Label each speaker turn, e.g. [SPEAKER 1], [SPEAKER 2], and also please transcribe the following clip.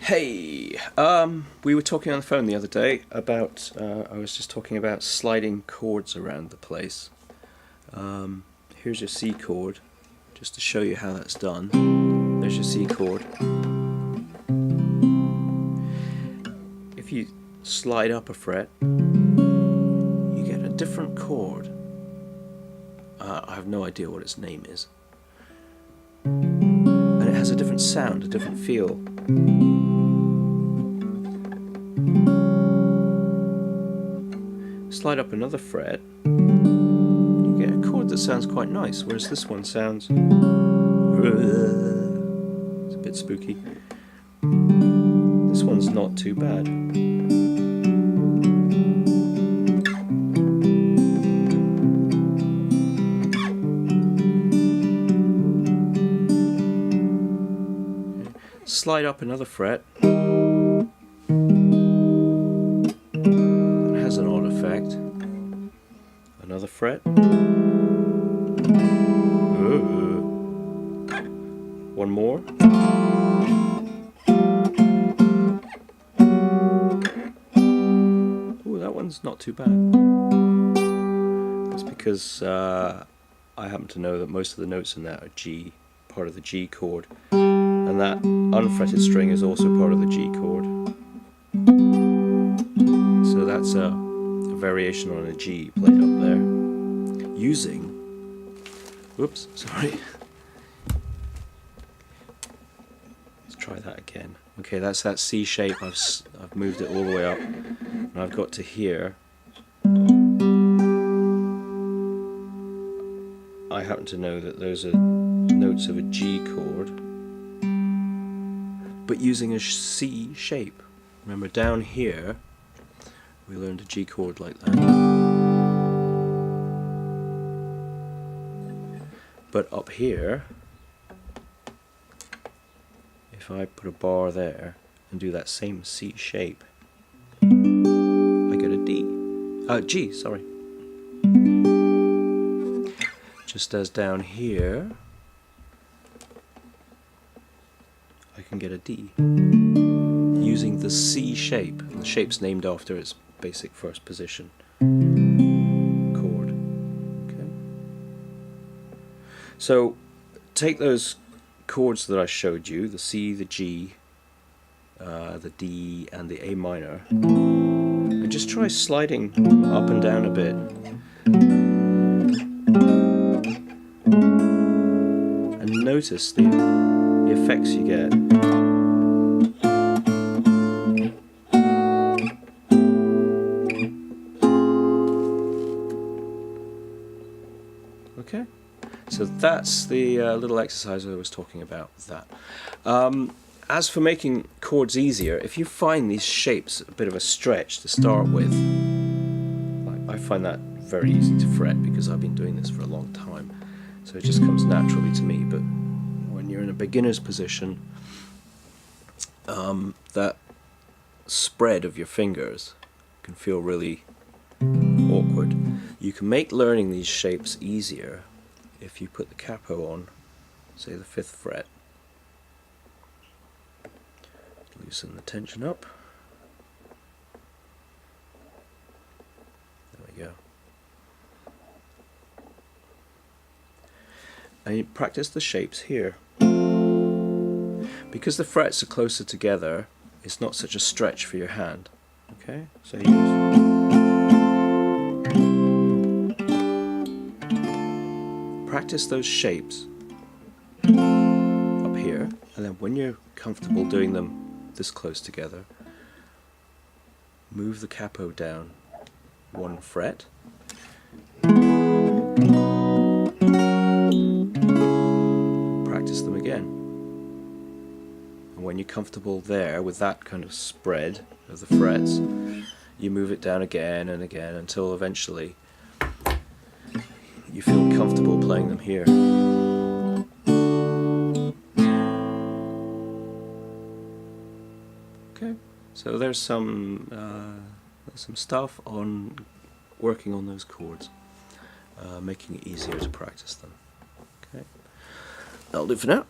[SPEAKER 1] Hey, we were talking on the phone the other day about, I was just talking about sliding chords around the place. Here's your C chord, just to show you how that's done. There's your C chord. If you slide up a fret, you get a different chord. I have no idea what its name is. And it has a different sound, a different feel. Slide up another fret, you get a chord that sounds quite nice, whereas this one sounds it's a bit spooky. This one's not too bad. Slide up another fret. Has an odd effect. Another fret. One more. Ooh, that one's not too bad. That's because I happen to know that most of the notes in that are G, part of the G chord, and that unfretted string is also part of the G chord. So that's a variation on a G played up there using, whoops, sorry, let's try that again. Okay, that's that C shape. I've moved it all the way up and I've got to here. I happen to know that those are notes of a G chord, but using a C shape. Remember, down here we learned a G chord like that. But up here, if I put a bar there and do that same C shape, I get a D. G, sorry. Just as down here, I can get a D using the C shape. And the shape's named after its basic first position chord. Okay. So take those chords that I showed you, the C, the G, the D and the A minor, and just try sliding up and down a bit. And notice the effects you get. Okay, so that's the little exercise I was talking about with that. As for making chords easier, if you find these shapes a bit of a stretch to start with, I find that very easy to fret because I've been doing this for a long time, so it just comes naturally to me. But when you're in a beginner's position, that spread of your fingers can feel really awkward. You can make learning these shapes easier if you put the capo on, say the 5th fret. Loosen the tension up. There we go. And you practice the shapes here. Because the frets are closer together, it's not such a stretch for your hand. Okay, so practice those shapes up here, and then when you're comfortable doing them this close together, move the capo down 1 fret, practice them again, and when you're comfortable there with that kind of spread of the frets, you move it down again and again until eventually you feel comfortable playing them here. Okay, so there's some stuff on working on those chords, making it easier to practice them. Okay, that'll do for now.